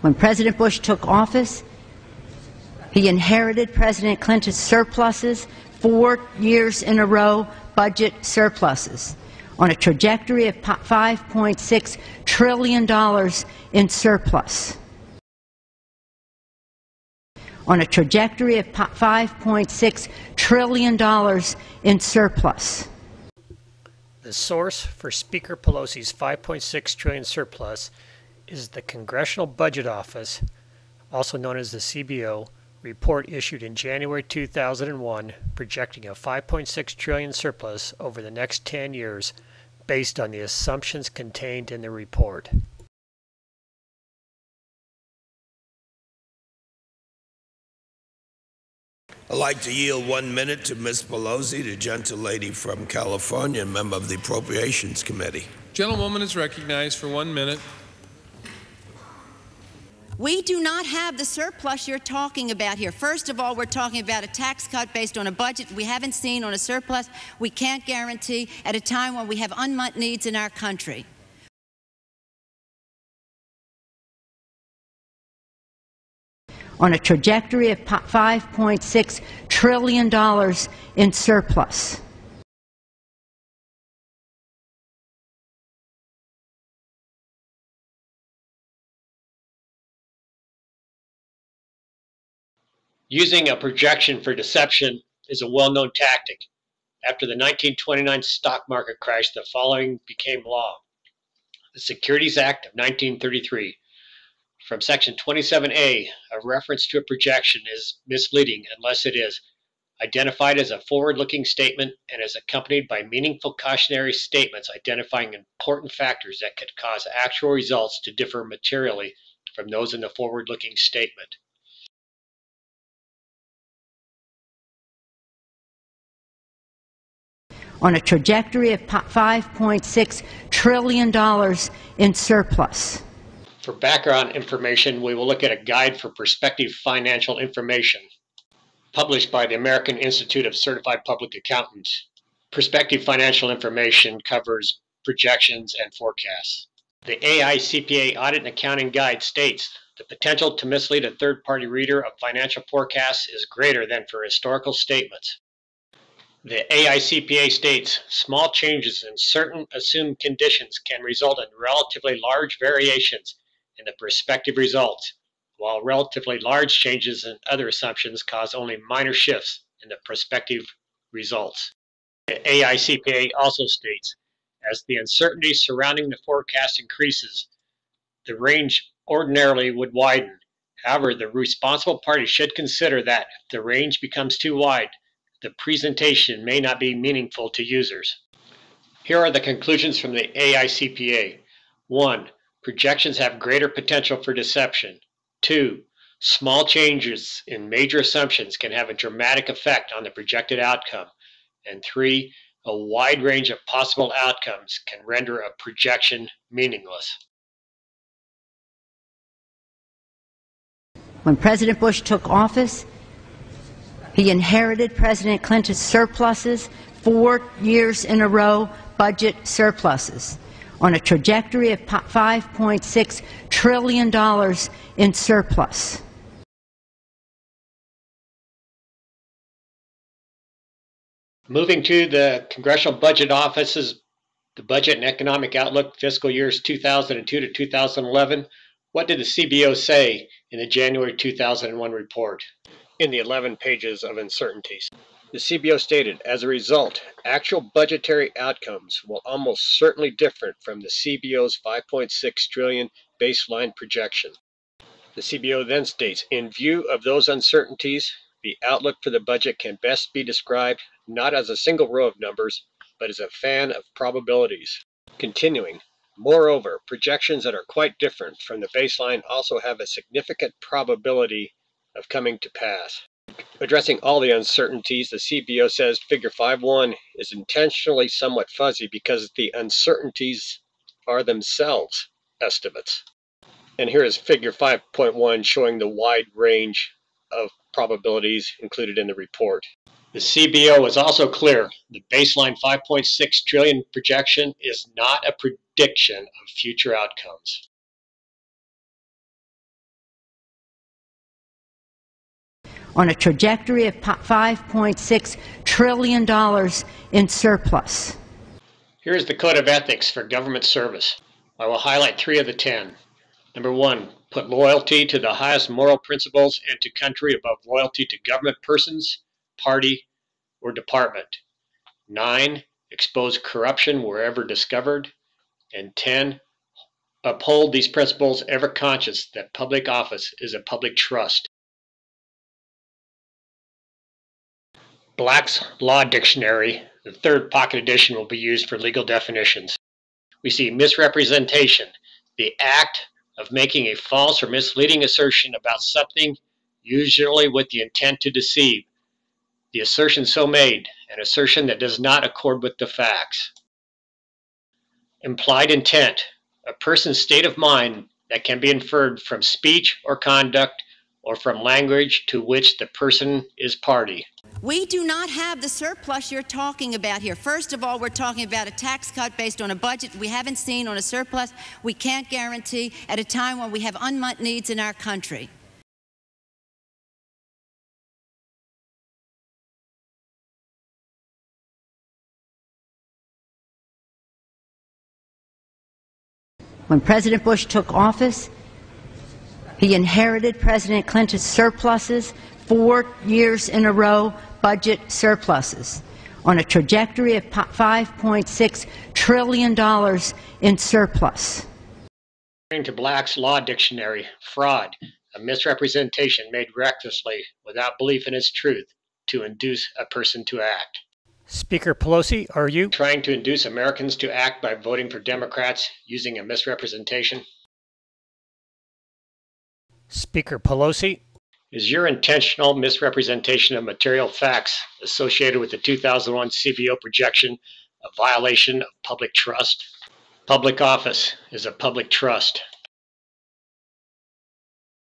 When President Bush took office, he inherited President Clinton's surpluses, 4 years in a row budget surpluses, on a trajectory of $5.6 trillion in surplus. On a trajectory of $5.6 trillion in surplus. The source for Speaker Pelosi's $5.6 trillion surplus is the Congressional Budget Office, also known as the CBO, report issued in January 2001 projecting a $5.6 trillion surplus over the next 10 years based on the assumptions contained in the report. I'd like to yield 1 minute to Ms. Pelosi, the gentlelady from California, and member of the Appropriations Committee. Gentlewoman is recognized for 1 minute. We do not have the surplus you're talking about here. First of all, we're talking about a tax cut based on a budget we haven't seen, on a surplus we can't guarantee at a time when we have unmet needs in our country. On a trajectory of $5.6 trillion in surplus. Using a projection for deception is a well-known tactic. After the 1929 stock market crash, the following became law. The Securities Act of 1933. From Section 27A, a reference to a projection is misleading unless it is identified as a forward-looking statement and is accompanied by meaningful cautionary statements identifying important factors that could cause actual results to differ materially from those in the forward-looking statement. On a trajectory of $5.6 trillion in surplus. For background information, we will look at a guide for prospective financial information published by the American Institute of Certified Public Accountants. Prospective financial information covers projections and forecasts. The AICPA Audit and Accounting Guide states the potential to mislead a third-party reader of financial forecasts is greater than for historical statements. The AICPA states small changes in certain assumed conditions can result in relatively large variations in the prospective results, while relatively large changes in other assumptions cause only minor shifts in the prospective results. The AICPA also states, as the uncertainty surrounding the forecast increases, the range ordinarily would widen. However, the responsible party should consider that if the range becomes too wide, the presentation may not be meaningful to users. Here are the conclusions from the AICPA. 1. Projections have greater potential for deception. 2. Small changes in major assumptions can have a dramatic effect on the projected outcome. And 3. A wide range of possible outcomes can render a projection meaningless. When President Bush took office, he inherited President Clinton's surpluses, 4 years in a row budget surpluses, on a trajectory of $5.6 trillion in surplus. Moving to the Congressional Budget Office's the Budget and Economic Outlook fiscal years 2002 to 2011, what did the CBO say in the January 2001 report? In the 11 pages of uncertainties. The CBO stated, as a result, actual budgetary outcomes will almost certainly differ from the CBO's $5.6 trillion baseline projection. The CBO then states, in view of those uncertainties, the outlook for the budget can best be described not as a single row of numbers, but as a fan of probabilities. Continuing, moreover, projections that are quite different from the baseline also have a significant probability of coming to pass. Addressing all the uncertainties, the CBO says Figure 5.1 is intentionally somewhat fuzzy because the uncertainties are themselves estimates. And here is Figure 5.1 showing the wide range of probabilities included in the report. The CBO is also clear. The baseline 5.6 trillion projection is not a prediction of future outcomes. on a trajectory of $5.6 trillion in surplus. Here is the Code of Ethics for Government Service. I will highlight 3 of the 10. Number 1, put loyalty to the highest moral principles and to country above loyalty to government persons, party, or department. 9, expose corruption wherever discovered. And 10, uphold these principles ever conscious that public office is a public trust. Black's Law Dictionary, the 3rd pocket edition, will be used for legal definitions. We see misrepresentation, the act of making a false or misleading assertion about something, usually with the intent to deceive. The assertion so made, an assertion that does not accord with the facts. Implied intent, a person's state of mind that can be inferred from speech or conduct or from language to which the person is party. We do not have the surplus you're talking about here. First of all, we're talking about a tax cut based on a budget we haven't seen on a surplus we can't guarantee at a time when we have unmet needs in our country. When President Bush took office, he inherited President Clinton's surpluses, 4 years in a row, budget surpluses, on a trajectory of $5.6 trillion in surplus. According to Black's Law Dictionary, fraud, a misrepresentation made recklessly without belief in its truth to induce a person to act. Speaker Pelosi, are you trying to induce Americans to act by voting for Democrats using a misrepresentation? Speaker Pelosi? Is your intentional misrepresentation of material facts associated with the 2001 CBO projection a violation of public trust? Public office is a public trust.